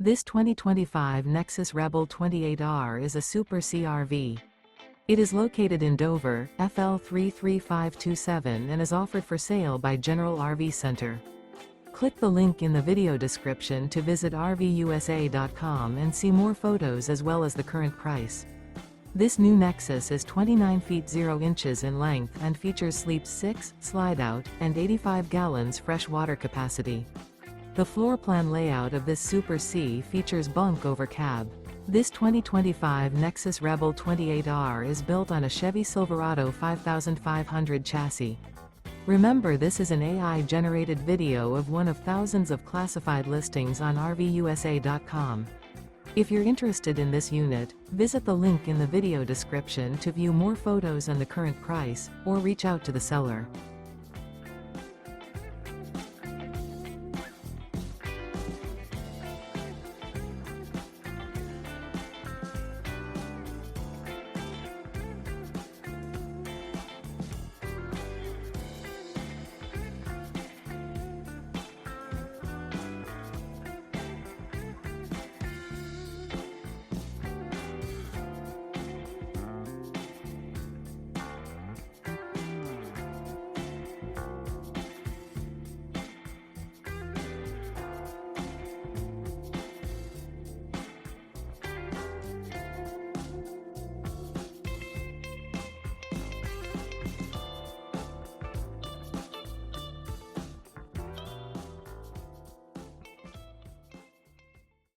This 2025 Nexus Rebel 28R is a Super CRV. It is located in Dover, FL 33527 and is offered for sale by General RV Center. Click the link in the video description to visit RVUSA.com and see more photos as well as the current price. This new Nexus is 29 feet 0 inches in length and features sleeps 6, slide-out, and 85 gallons fresh water capacity. The floor plan layout of this Super C features bunk over cab. This 2025 Nexus Rebel 28R is built on a Chevy Silverado 5500 chassis. Remember, this is an AI-generated video of one of thousands of classified listings on RVUSA.com. If you're interested in this unit, visit the link in the video description to view more photos and the current price, or reach out to the seller.